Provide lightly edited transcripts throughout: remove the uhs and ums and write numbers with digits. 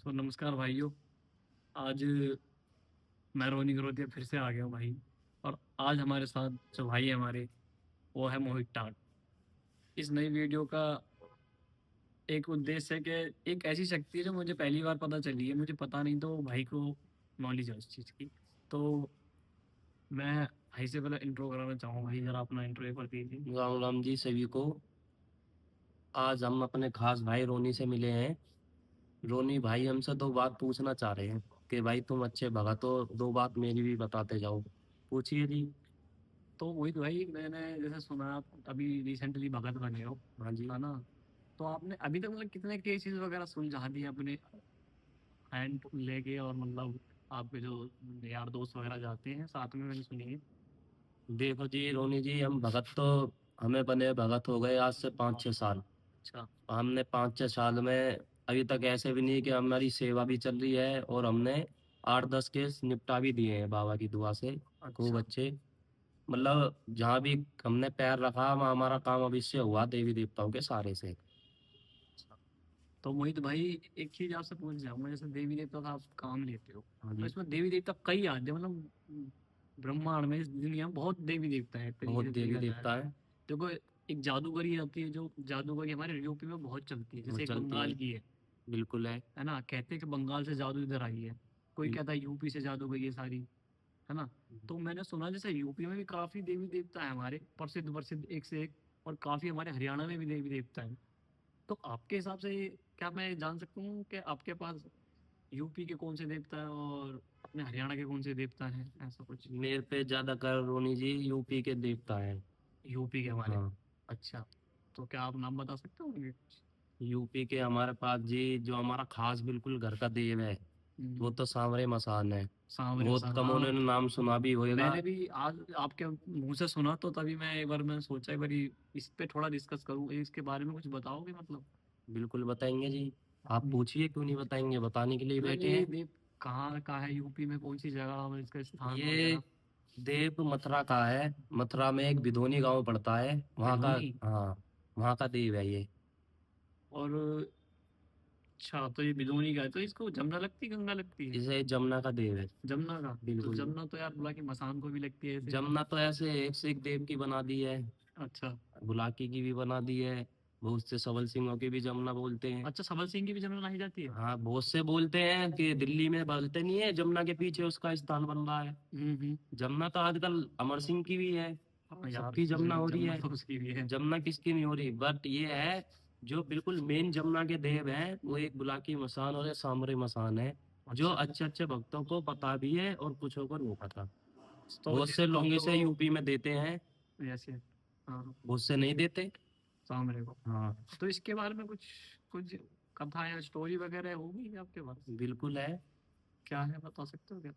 तो नमस्कार भाइयों। आज मैं रोनी करोतिया फिर से आ गया हूँ भाई। और आज हमारे साथ जो भाई है हमारे, वो है मोहित टाट। इस नई वीडियो का एक उद्देश्य है कि एक ऐसी शक्ति है जो मुझे पहली बार पता चली है, मुझे पता नहीं, तो भाई को नॉलेज है उस चीज़ की। तो मैं भाई से पहले इंट्रो कराना चाहूँ। भाई जरा अपना इंट्रो एक बार दीजिए। राम राम जी सभी को। आज हम अपने खास भाई रोनी से मिले हैं। रोनी भाई हमसे दो बात पूछना चाह रहे हैं कि भाई तुम अच्छे भगत हो, दो बात मेरी भी बताते जाओ। पूछिए जी। तो वही तो भाई, मैंने जैसे सुना आप अभी रिसेंटली भगत बने हो, हाँ जी। है ना? तो आपने अभी तक मतलब कितने केसेस वगैरह सुलझा दिए अपने हैंड लेके, और मतलब आपके जो यार दोस्त वगैरह जाते हैं साथ में, मैंने सुनी है। देखो जी रोनी जी, हम भगत तो हमें बने भगत हो गए आज से 5-6 साल। अच्छा। हमने 5-6 साल में अभी तक ऐसे भी नहीं कि हमारी सेवा भी चल रही है, और हमने 8-10 केस निपटा भी दिए हैं बाबा की दुआ से। खूब अच्छा। अच्छे। मतलब जहाँ भी हमने पैर रखा वहाँ हमारा काम अवश्य हुआ देवी देवताओं के सहारे से। अच्छा। तो मोहित भाई, एक चीज आपसे पूछ जाऊंगा, जैसे देवी देवता का आप काम लेते हो, हाँ तो जी। इसमें देवी देवता कई आते हैं, मतलब ब्रह्मांड में, इस दुनिया में बहुत देवी देवता है एक तरीके बहुत से देवी देखा जाए देवता तो। है। देखो, एक जादूगरी आती है, जो जादूगरी हमारे यूपी में बहुत चलती है, वो जैसे एक चलती है। बंगाल की बिल्कुल है। है ना? कहते हैं कि बंगाल से जादू इधर आई है। कोई बिल- कहता है यूपी से जादू गई है सारी, है ना? तो मैंने सुना जैसे यूपी में भी काफी देवी देवता है हमारे, प्रसिद्ध प्रसिद्ध एक से एक। और काफी हमारे हरियाणा में भी देवी देवता है। तो आपके हिसाब से क्या मैं जान सकता हूँ कि आपके पास यूपी के कौन से देवता है और अपने हरियाणा के कौन से देवता हैं, ऐसा कुछ? मेरे पे ज्यादा कर रोनी जी यूपी के देवता है। यूपी के हमारे। हाँ। अच्छा। तो क्या आप नाम बता सकते हो मुझे? यूपी के हमारे पास जी जो हमारा खास बिल्कुल घर का देव है, वो हम्म, तो सांवरे मसान है। सांवरे बहुत मसान, कम हाँ। उन्होंने नाम सुना भी होएगा। मैंने भी आज आपके मुंह से सुना, तो तभी मैं एक बार मैं सोचा एक बार इस पे थोड़ा डिस्कस करूँ, इसके बारे में कुछ बताओगे मतलब? बिल्कुल बताएंगे जी। आप हम्म, पूछिए, क्यों नहीं बताएंगे, बताने के लिए मतलब बैठे ये हैं। देव कहाँ का है, यूपी में कौन सी जगह में इसका स्थान ये वगैरह? देव मथुरा का है। मथुरा में एक बिदोनी गांव पड़ता है, वहाँ का। बिधूनी। हाँ, वहाँ का देव है ये। और अच्छा, तो ये बिधूनी का है, तो इसको जमुना लगती है, गंगा लगती है? इसे जमुना का देव है। जमुना का। तो बिल्कुल। जमुना तो यार बुला की मसान को भी लगती है ऐसे। जमुना तो ऐसे एक से एक देव की बना दी है। अच्छा। बुलाकी की भी बना दी है। बहुत से सबल सिंहों की भी जमुना बोलते हैं। अच्छा, सबल सिंह की भी जमुना लाई जाती है? हाँ, बहुत से बोलते हैं कि दिल्ली में बोलते नहीं है जमुना के पीछे उसका स्थान बन रहा है। हम्म। जमुना तो आजकल अमर सिंह की भी है। हाँ यार, सबकी जमुना हो रही जमुना है। तो उसकी भी है। जमुना किसकी नहीं हो रही, बट ये है जो बिल्कुल मेन जमुना के देव है वो एक बुलाकी मसान और एक सामरे मसान है। जो अच्छा। अच्छे अच्छे भक्तों को पता भी है और कुछों को नहीं पता। तो बहुत से जिन लोग भक्तों इसे को यूपी में देते हैं, ऐसे, हाँ, बहुत से नहीं देते। सामने को। हाँ। तो इसके बारे में कुछ कुछ कथा या स्टोरी वगैरह होगी आपके पास? बिल्कुल है। क्या है, बता सकते हो क्या?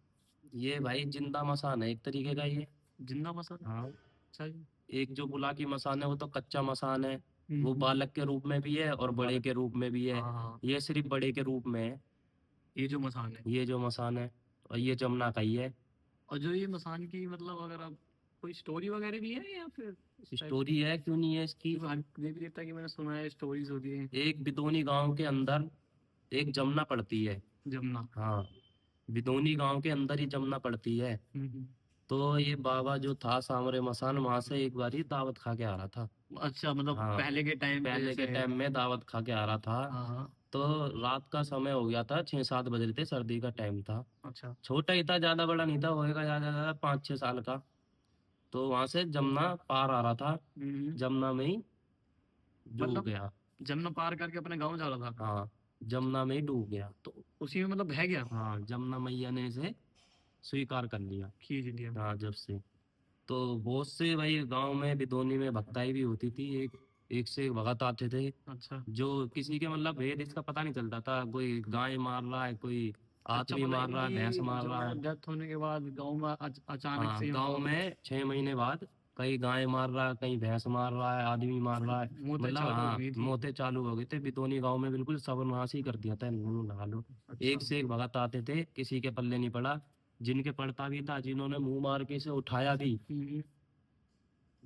ये भाई जिंदा मसान है एक तरीके का ये। जिंदा मसान? हाँ। अच्छा जी। एक जो बुलाकी मसान है वो तो कच्चा मसान है। वो हम्म। बालक के रूप में भी है और बड़े बालक। के रूप में भी है। हाँ हाँ। ये सिर्फ बड़े के रूप में है। ये जो मसान है। ये जो मसान है, और ये जमुना का ही है। और जो ये मसान की मतलब, अगर आप कोई स्टोरी वगैरह भी है या फिर इस टाइप की? स्टोरी है, क्यों नहीं है इसकी। क्योंकि हर देवी देवता की मैंने सुना है स्टोरीज होती है। एक बिदोनी गांव के अंदर एक जमुना पड़ती है। जमुना। हाँ, बिदोनी गांव के अंदर ही जमुना पड़ती है। हम्म। तो ये बाबा जो था सांवरे मसान, वहां से एक बार ही दावत खा के आ रहा था। अच्छा, मतलब हाँ, पहले के टाइम पे पहले के जैसे। टाइम में दावत खा के आ रहा था। हाँ हाँ। तो रात का समय हो गया था, 6-7 बज रहे थे, सर्दी का टाइम था। अच्छा। छोटा ही था, ज्यादा बड़ा नहीं था, होएगा ज्यादा ज्यादा 5-6 साल का। तो वहां से जमुना पार आ रहा था। हम्म। जमुना में ही डूब मतलब गया। जमुना पार करके अपने गाँव जा रहा था? हाँ, जमुना में ही डूब गया। तो उसी में मतलब बह गया? हाँ, जमुना मैया ने इसे स्वीकार कर लिया। खींच लिया। हाँ, जब से। तो बहुत से भाई गांव में बिदोनी में भक्ताई भी होती थी। एक एक से एक भगत आते थे, अच्छा। जो किसी के मतलब भेद इसका पता नहीं चलता था। कोई गाय मार रहा है, कोई अच्छा, आदमी मतलब मार रहा है, भैंस इनकी मार रहा जो है। डेथ होने के बाद गांव में अचानक हाँ, से गांव मतलब में 6 महीने बाद कहीं गाय मार रहा है, कहीं भैंस मार रहा है, आदमी मार रहा है। मौतें मतलब चालू हो हाँ, गई थी। मौतें चालू हो गई थे बिदोनी गांव में, बिल्कुल सर्वनाश ही कर दिया था इन्होंने, लगा लो। अच्छा। एक से एक भगत आते थे, किसी के पल्ले नहीं पड़ा। जिनके पड़ता भी था, जिन्होंने मुंह मार के इसे उठाया भी, हम्म।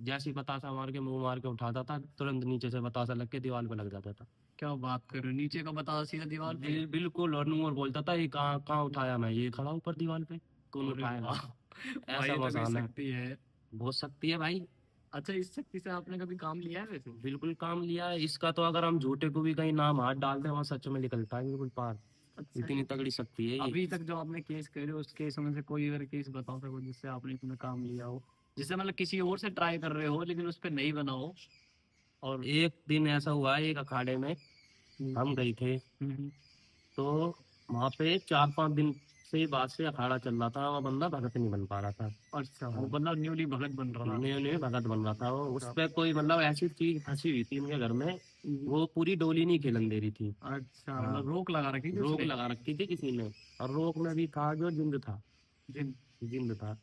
जैसे ही बतासा मार के मुंह मार के उठाता था, तुरंत नीचे से बतासा लग के दीवार पे लग जाता था। क्या बात कर रहे हो, नीचे का बता सीधा दीवार पे? बिल्कुल। और नूर बोलता था ये कहाँ कहाँ उठाया, मैं ये खड़ा ऊपर दीवार पे, कौन अरे उठाएगा। वाह। भाई ऐसा ये तो कोई मसान है। शक्ति है। बहुत शक्ति है भाई। अच्छा, इस शक्ति से आपने कभी काम लिया है वैसे? बिल्कुल काम लिया है इसका, तो अगर हम झूठे को भी कहीं नाम हाथ डाल दे वहाँ सच में निकलता है बिल्कुल पार। अच्छा इतनी जी। तगड़ी शक्ति है ये। अभी तक जो आपने केस करे उस केस में से कोई अगर केस बताओ सको जिससे आपने इसमें काम लिया हो, जिससे मतलब किसी और से ट्राई कर रहे हो लेकिन उस पर नहीं बना हो। और एक दिन ऐसा हुआ, एक अखाड़े में हम्म, हम गए थे, हम्म, तो वहां पे 4-5 दिन से बाद से अखाड़ा चल रहा था, वो बंदा भगत नहीं बन पा रहा था। अच्छा, वो बंदा न्यूली भगत बन रहा न्यू न्यू भगत बन रहा था वो, उस था। पे कोई मतलब ऐसी चीज फंसी हुई थी उनके घर में, हम्म, वो पूरी डोली नहीं खेलन दे रही थी। अच्छा, हाँ, मतलब रोक लगा रखी थी रोक उसने। लगा रखी थी किसी ने, और रोक में भी था जो जिंद था। जिन जिंद था।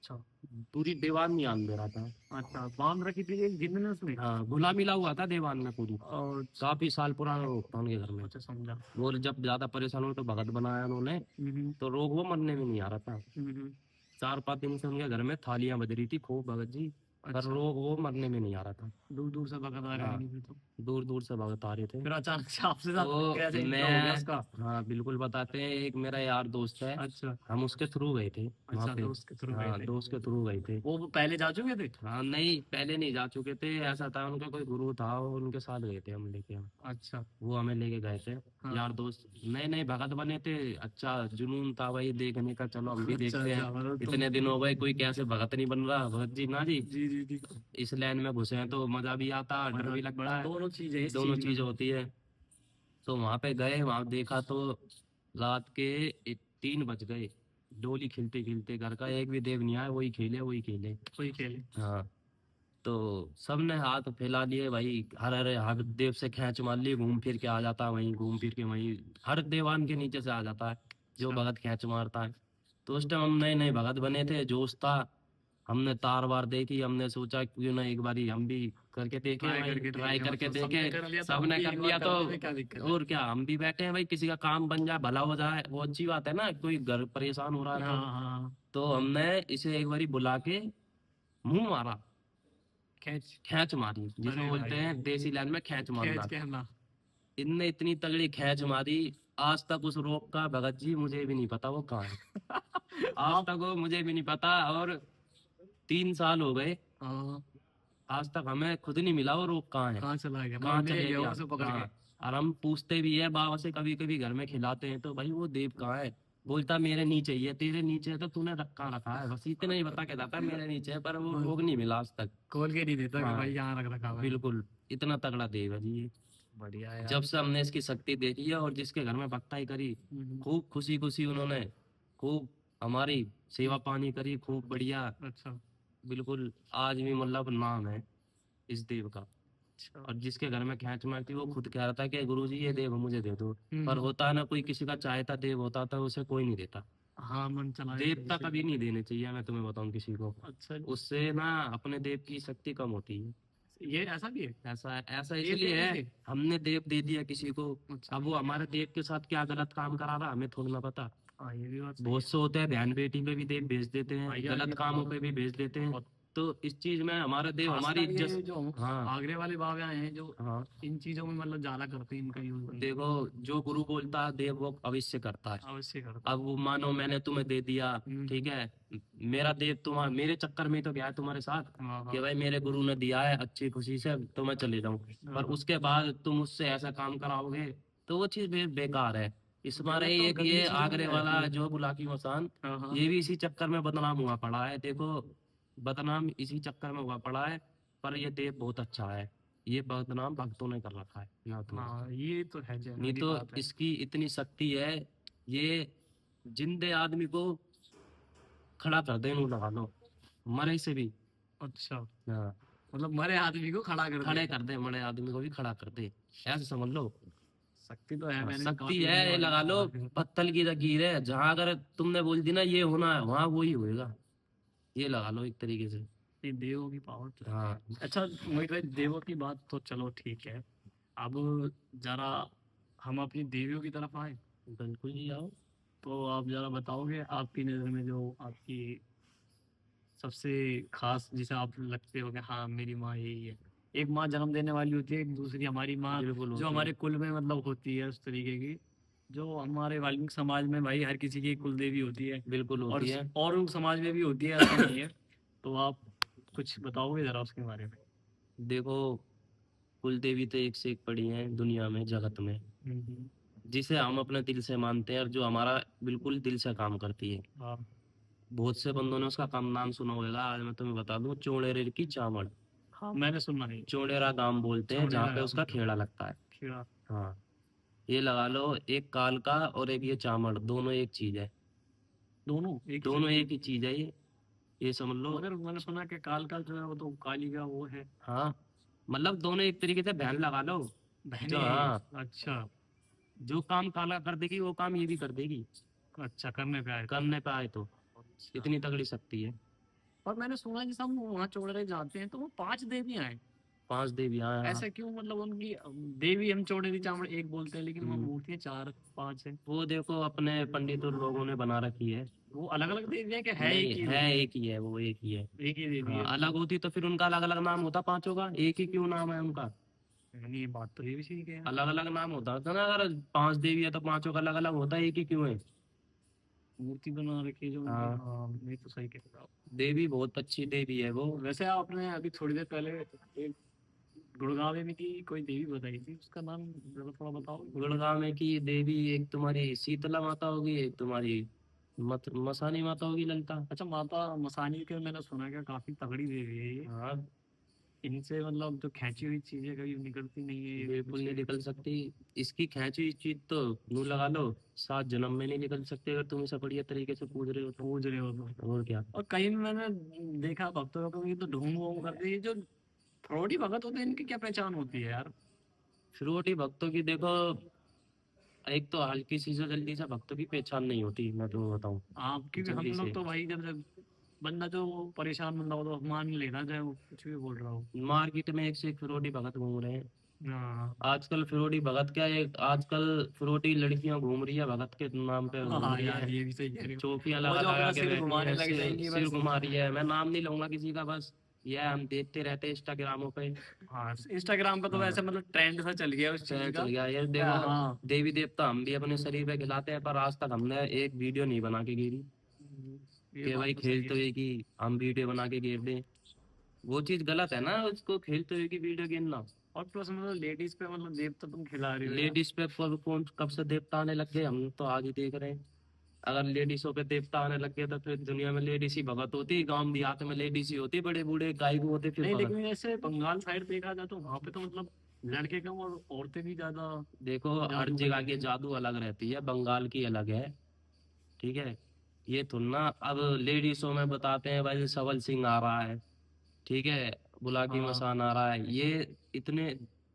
अच्छा। पूरी दीवार नहीं आन दे रहा था। अच्छा, बांध रखी थी एक जिन ने उसमें। हाँ, घुला मिला हुआ था दीवार में पूरी। और काफी साल पुराना रोग था उनके घर में। अच्छा, समझा। वो जब ज्यादा परेशान हुए तो भगत बनाया उन्होंने, हम्म, तो रोग वो मरने में नहीं आ रहा था। हम्म, 4-5 दिन से उनके घर में थालियां बज रही थी खूब भगत जी, पर अच्छा, रोग वो मरने में नहीं आ रहा था। दूर दूर से भगत आ रहे हाँ, होंगे फिर तो। दूर दूर से भगत आ रहे थे। फिर अचानक से आपसे साथ तो कैसे इंटरव्यू हो गया मैं, उसका? हाँ बिल्कुल बताते हैं, एक मेरा यार दोस्त है, अच्छा। हम उसके थ्रू गए थे वहाँ अच्छा, पे। दोस्त के थ्रू गए हाँ, थे। दोस्त के थ्रू गए थे। वो पहले जा चुके थे? हाँ नहीं, पहले नहीं जा चुके थे, ऐसा था उनका कोई गुरु था, वो उनके साथ गए थे हम लेके हम। अच्छा। वो हमें लेके गए थे। हाँ। यार दोस्त नए नए भगत बने थे, अच्छा जुनून था भाई देखने का, चलो हम भी अच्छा, देखते हैं। अच्छा, मतलब तुम। इतने दिन हो गए कोई कैसे भगत नहीं बन रहा, भगत जी ना जी। जी, जी, जी। इस लाइन में घुसे हैं तो मजा भी आता, डर मजा भी बड़ा, लगता है। दोनों चीजें इस दोनों चीज में। चीज होती है। तो वहां पे गए, वहां देखा तो रात के 3 बज गए, डोली खिलते खिलते, घर का एक भी देव नहीं आया, वही खेले वही खेले। कोई खेले। हाँ। तो सबने हाथ फैला लिए भाई, हर हर हर देव से खींच मार ली, घूम फिर के आ जाता है वहीं, घूम फिर के वहीं हर देवान के नीचे से आ जाता है जो अच्छा। भगत खींच मारता है। तो उस टाइम हम नए नए भगत बने थे, जोश था। हमने तार वार देखी, हमने सोचा क्यों ना एक बारी हम भी करके देखे ट्राई भाई, करके ट्राई देखे, करके मतलब सबने देखे। कर लिया तो हम सबने भी कर एक बार लिया तो करने में क्या दिक्कत है? और क्या, हम भी बैठे हैं भाई, किसी का काम बन जाए, भला हो जाए, वो अच्छी बात है ना, कोई घर परेशान हो रहा है हाँ, तो। हाँ। तो हमने इसे एक बारी बुला के मुंह मारा, खींच। खैच मारी, जिसमें अरे बोलते भाई, हैं देसी लाइन में खैच खींच मारना। के ना। इनने इतनी तगड़ी खैच मारी, आज तक उस रोग का भगत जी मुझे भी नहीं पता वो कहाँ है। आज आप। तक वो मुझे भी नहीं पता, और 3 साल हो गए, हाँ। आज तक हमें खुद नहीं मिला वो रोग कहाँ है, कहाँ चला गया, कहाँ मतलब ले चले गया गया। उसे पकड़ के? हाँ, और हम पूछते भी है बाबा से, कभी कभी घर में खिलाते हैं तो भाई वो देव कहाँ है, बोलता मेरे नीचे ही है, तेरे नीचे है तो तूने रखा रखा है, बस इतना ही बता के जाता है मेरे नीचे है, पर वो बस रोग नहीं मिला आज तक। खोल के नहीं देता कि भाई हाँ यहाँ रख रखा हुआ है। बिल्कुल, इतना तगड़ा देव है जी ये। बढ़िया है यार। जब से हमने इसकी शक्ति देखी है और जिसके घर में बख्ताई करी, हम्म, खूब खुशी खुशी उन्होंने, खूब हमारी सेवा पानी करी, खूब बढ़िया। अच्छा, बिल्कुल, आज भी मतलब नाम है इस देव का। अच्छा। और जिसके घर में खैच मारती वो खुद कह रहा था कि गुरुजी ये देव मुझे दे दो। पर हम्म। होता है ना, कोई किसी का चाहता देव होता था उसे कोई नहीं देता। हाँ, मन चला जाता देवता किसी कभी का। नहीं देने चाहिए, मैं तुम्हें बताऊं किसी को। अच्छा, उससे ना अपने देव की शक्ति कम होती है। ये ऐसा भी है? ऐसा देव इसलिए देने है, से? हमने देव दे दिया किसी को, अच्छा। अब वो हमारे देव के साथ क्या गलत काम करा रहा हमें थोड़ी ना पता। हाँ, ये भी बात सही बहुत है। से होते हैं बहन बेटी पे भी देव भेज देते हैं, हाँ यार, गलत ये कामों पे भी भेज देते हैं। तो इस चीज में हमारा देव हमारी खासकर ये इज्जत। जो हाँ। आगरे वाले बाबा हैं जो हाँ, इन चीजों में मतलब ज्यादा करते हैं, इनका यूज नहीं। देखो, जो गुरु बोलता है देव वो अवश्य करता है। अवश्य करता अब है। वो मानो मैंने तुम्हें दे दिया, ठीक हम्म, है, मेरा देव तुम्हारा मेरे चक्कर में ही तो गया है तुम्हारे साथ, हाँ, कि हाँ, भाई मेरे गुरु ने दिया है अच्छी खुशी से तो मैं चले जाऊं, पर हाँ। उसके बाद तुम उससे ऐसा काम कराओगे तो वो चीज बेकार है। इस वो मारे तो एक गंदी ये चीजों में आगरे जाती वाला है। जो बुलाकी मसान, हाँ, हाँ। ये भी इसी चक्कर में बदनाम हुआ पड़ा है, देखो, बदनाम इसी चक्कर में हुआ पड़ा है। पर ये देव बहुत अच्छा है, ये बदनाम भक्तों ने कर रखा है ना तुम्हें। हाँ, ये तो है, नहीं जनरली तो बात है। इसकी इतनी शक्ति है, ये जिंदे आदमी को खड़ा कर दे, यूं लगा लो, मरे से भी। अच्छा, हाँ, मतलब मरे आदमी को खड़ा कर दे। खड़े कर दे, मरे आदमी को भी खड़ा कर दे, ऐसे समझ लो। शक्ति तो है, हाँ, मैंने भी शक्ति काफी है, अपने ये बारे में लगा लो, सुना है। पत्तल की लकीर है, जहां अगर तुमने बोल दी ना ये होना है वहां वही होएगा, ये लगा लो एक तरीके से। ये देवों की पावर तो है। हाँ अच्छा, मोहित भाई, देवों की बात तो चलो ठीक है। अब जरा हम अपनी देवियों की तरफ आए। बिल्कुल जी, आओ। तो आप जरा बताओगे आपकी नज़र में जो आपकी सबसे खास जिसे आप लगते हो कि हाँ मेरी माँ यही है। एक माँ जन्म देने वाली होती है, एक दूसरी हमारी माँ बिल्कुल जो होती है। हमारे कुल में मतलब होती है उस तरीके की। जो हमारे वाल्मीकि समाज में भाई हर किसी की एक कुल देवी होती है, बिल्कुल और होती है। और समाज में भी होती है, ऐसा नहीं है। तो आप कुछ बताओगे जरा उसके बारे में? देखो, कुल देवी तो एक से एक पड़ी है दुनिया में, जगत में, हम्म। जिसे हम अपने दिल से मानते हैं और जो हमारा बिल्कुल दिल से काम करती है। हाँ। बहुत से बंदों ने उसका काम नाम सुना होगा, आज मैं तुम्हें बता दूं, चौड़ेरे की चावड़। हाँ मैंने सुना है। चौड़ेरा गांव बोलते हैं छावनी जहाँ पे लगा उसका खेड़ा लगता है। खीरा। हाँ, ये लगा लो, एक काल का और एक ये चावड़, दोनों एक चीज है। दोनों एक ही चीज दोनों होती एक ही चीज है ये समझ है? लो। मगर मैंने सुना कि काल का जो है वो तो काली का वो है। हाँ, मतलब दोनों एक तरीके से बहन लगा लो। बहने। जो, हाँ, अच्छा। जो काम काला कर देगी वो काम ये भी कर देगी, अच्छा करने पे आए तो। करने पे आए तो। अच्छा। इतनी तगड़ी शक्ति है। और मैंने सुना जैसे हम वहाँ चौड़रे जाते हैं तो वो 5 देवियां हैं। 5 देवियां हैं, हाँ। ऐसा क्यों? मतलब उनकी देवी हम चौड़री चावड़ एक बोलते हैं, लेकिन वहाँ हम्म, मूर्तियां 4 5 है। वो देखो अपने पंडितों लोगों ने बना रखी है। वो अलग अलग देवियां क्या है, एक नहीं ही है, वो? एक ही है, वो एक ही है। एक ही देवी हाँ, है अलग मतलब? होती तो फिर उनका अलग अलग नाम होता पांचों का, एक ही क्यों नाम है उनका? नहीं, ये बात तो ये भी ठीक है। अलग अलग नाम होता था ना, अगर 5 देवी है तो पांचों का अलग अलग होता, एक ही क्यों है? मूर्ति बना रखी है जो उनकी, हाँ, हाँ ये तो सही कह रहे हो आप। देवी बहुत अच्छी देवी है वो। वैसे आपने अभी थोड़ी देर पहले एक गुड़गांव में की कोई देवी बताई थी, उसका नाम जरा थोड़ा बताओ। गुड़गांव में की देवी, एक तुम्हारी शीतला माता होगी, एक तुम्हारी मसानी माता होगी, ललिता। अच्छा, माता मसानी के मैंने सुना है कि काफी तगड़ी देवी है ये। हाँ, इनसे मतलब जो खींची हुई चीजें कभी निकलती नहीं है, ये भी बिल्कुल कुछ नहीं है। निकल सकती। इसकी खींची हुई चीज तो नू लगा लो, 7 जन्म में नहीं निकल सकते, अगर तुम इसे बढ़िया तरीके से पूज रहे हो तो। पूज रहे हो तो। और क्या। और कहीं मैंने देखा भक्तों को ये तो ढूंढ वूंढ करते हैं, ये जो फ्रॉडी भगत होते हैं इनकी क्या पहचान होती है यार? फिरोटी भक्तों की देखो, एक तो हल्की सी से जल्दी से भक्तों की पहचान नहीं होती, मैं तुम्हें बताऊं। आप क्योंकि हम जल्दी लोग से तो भाई जब जब बंदा जो परेशान बंदा हो तो मान लेना, चाहे वो कुछ भी बोल रहा हो। मार्केट में एक से एक फिरोटी भगत घूम रहे हैं। हाँ। आजकल फिरोटी भगत क्या है, आजकल फिरोटी लड़कियां घूम रही है, भगत के नाम पे घूम हाँ रही यार है। ये भी सही कह रहे हो। चौकियां वो लगा जो लगा अपना के सिर बैठी घुमाने है, लग जाएंगी सिर बस। घुमा रही है। मैं नाम नहीं लूंगा किसी का, बस ये हम देखते रहते हैं इंस्टाग्रामों पे। हाँ इंस्टाग्राम पे तो हाँ, वैसे मतलब ट्रेंड सा चल गया उस चीज ट्रेंड चल का। गया ये क्या? देखो। हाँ। देवी देवता हम भी अपने शरीर पे खिलाते हैं, पर आज तक हमने एक वीडियो नहीं बना के गिरी ये कि बात भाई तो सही खेलते है। हुए कि हम वीडियो बना के गिर दें। वो चीज गलत है ना, उसको खेलते हुए की वीडियो गिरना। और प्लस मतलब लेडीज पे मतलब देवता तुम खिला रही हो यार। लेडीज पे कौन कब से देवता आने लग गए, हम तो आज ही देख रहे हैं। अगर लेडीजों पे देवता आने लग गए तो फिर दुनिया में लेडीज ही भगत होती, गांव देहात में लेडीज ही होती, बड़े बूढ़े गायक होते फिर नहीं भगत। लेकिन जैसे बंगाल साइड देखा जाए तो वहां पे तो मतलब लड़के कम और औरतें भी ज्यादा देखो, हर जादू जगह करती की हैं। जादू अलग रहती है, बंगाल की अलग है। ठीक है, ये तुलना अब लेडीजों में बताते हैं भाई सबल सिंह आ रहा है, ठीक है, बुलाकी हाँ मसान आ रहा है, ये इतने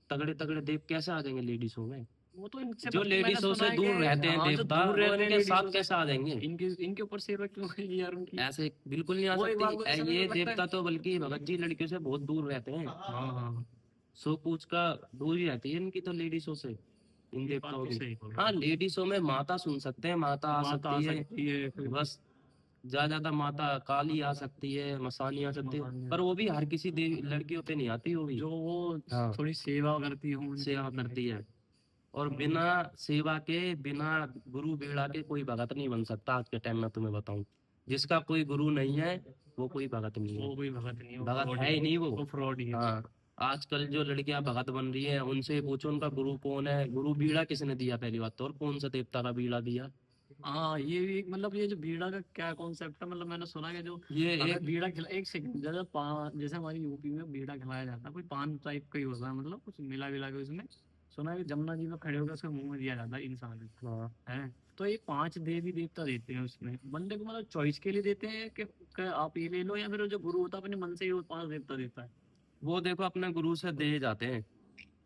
तगड़े तगड़े देव कैसे आ जाएंगे लेडीजों में? वो तो इनसे जो मतलब मैंने लेडीजों सुना से है कि दूर रहते हैं हाँ जो देवता, दूर वो रहते हैं इनके लेडीजों साथ से, कैसे आ जाएंगे? इनके इनके ऊपर सेवा क्यों है यार उनकी? ऐसे बिल्कुल नहीं आ वो एक सकती। बात मुझे समझ में ये लगता है। देवता तो बल्कि भगत जी लड़कियों से बहुत दूर रहते हैं। हाँ हाँ। सो पूछ का दूरी रहती है इनकी तो लेडीजों से, इन ये बात देवताओं तो की। सही बोल रहे हाँ, हो। लेडीजों में माता सुन सकते हैं, माता आ माता आ सकती है, सकती है फिर। बस। ज्यादा ज्यादा माता काली आ सकती है, मसानी आ सकती है, मकान पर वो भी हर किसी देवी लड़कियों पे नहीं आती, वो भी। जो वो हाँ, थोड़ी सेवा करती हूँ उनकी सेवा भी है। करती है। और बिना सेवा के, बिना गुरु बेड़ा के कोई भगत नहीं बन सकता आज के टाइम में, तुम्हें बताऊं। जिसका कोई गुरु नहीं है वो कोई भगत नहीं है। वो कोई भगत नहीं, वो भगत फ्रॉड है ही ही है। नहीं वो। वो फ्रॉड ही है। हाँ, आजकल जो लड़कियां भगत बन रही हैं उनसे पूछो उनका गुरु कौन है, गुरु बीड़ा किसने दिया पहली बात तो, और कौन सा देवता का बीड़ा दिया? हाँ ये भी मतलब ये जो बीड़ा का क्या कॉन्सेप्ट है, मतलब मैंने सुना है कि जो ये अगर एक, बीड़ा खिला एक सेकंड जैसे पान, जैसे हमारी यूपी में बीड़ा खिलाया जाता है, कोई पान टाइप का ही होता है, मतलब कुछ मिला विला के उसमें। सुना है कि जमुना जी में खड़े होकर उसके मुंह में दिया जाता है इंसान हाँ, है। तो ये 5 देवी देवता देते हैं उसमें बंदे को, मतलब चॉइस के लिए देते हैं कि आप ये ले लो, या फिर जो गुरु होता है अपने मन से ही वो 5 देवता देता है? वो देखो अपने गुरु से दे जाते हैं,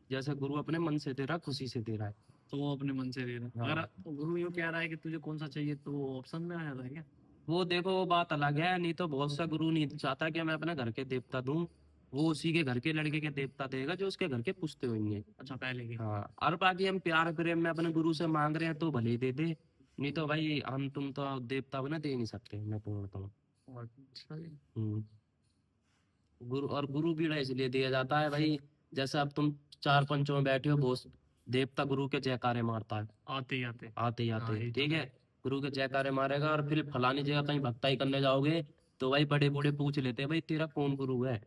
जैसे गुरु अपने मन से दे रहा है, खुशी से दे रहा है। तो वो अपने मन से दे रहा है। अगर हाँ, गुरु यूँ कह रहा है कि तुझे कौन सा चाहिए तो वो ऑप्शन में आ जाता है क्या? वो देखो वो बात अलग है, नहीं तो बहुत सा गुरु नहीं चाहता कि मैं अपने घर के देवता दूं, वो उसी के घर के लड़के के देवता देगा जो उसके घर के पुश्ते होंगे। अच्छा पहले की। हाँ, और बाकी हम प्यार प्रेम में अपने गुरु से मांग रहे हैं तो भले ही दे दे, नहीं तो भाई हम तुम तो देवता बना दे नहीं सकते, मैं तो बताऊँ। अच्छा जी। हम्म। गुरु, और गुरु बीड़ा इसलिए दिया जाता है भाई, जैसे अब तुम चार पंचों में बैठे हो, बोस देवता गुरु के जयकारे मारता है आते ही आते। आते ही हाँ आते, ये तो ठीक है। है। गुरु के जयकारे मारेगा, और फिर फलानी जगह कहीं भक्ताई करने जाओगे तो भाई बड़े बूढ़े पूछ लेते हैं भाई तेरा कौन गुरु है,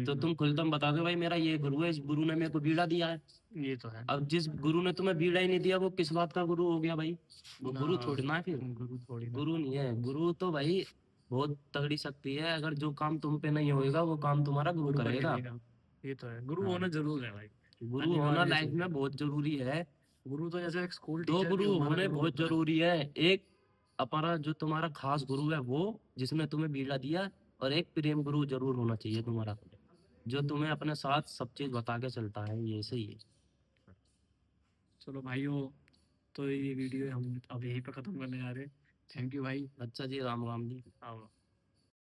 तो तुम खुलदम बता दो भाई मेरा ये गुरु है, इस गुरु ने मेरे को बीड़ा दिया है। ये तो है। अब जिस गुरु ने तुम्हें बीड़ा ही नहीं दिया वो किस बात का गुरु हो गया भाई, वो ना, गुरु थोड़ी ना है फिर। गुरु थोड़ी ना। गुरु नहीं है, गुरु तो भाई बहुत तगड़ी शक्ति है, अगर जो काम तुम पे नहीं होएगा वो काम तुम्हारा गुरु गुरु करेगा। करेगा। ये तो है, गुरु हाँ, होना जरूर है भाई। गुरु होना अनिवार्य लाइफ चीज में है। बहुत जरूरी है। गुरु तो जैसे एक स्कूल दो टीचर भी गुरु हमारा होने गुरु बहुत होता है। जरूरी है, एक अपना जो तुम्हारा खास गुरु है वो जिसने तुम्हें बीड़ा दिया, और एक प्रेम गुरु जरूर होना चाहिए तुम्हारा, जो तुम्हें अपने साथ सब चीज बता के चलता है, ये सही है। चलो भाइयों, तो ये वीडियो हम अब यहीं पे खत्म करने जा रहे हैं। थैंक यू भाई। अच्छा जी, राम राम जी। हाँ।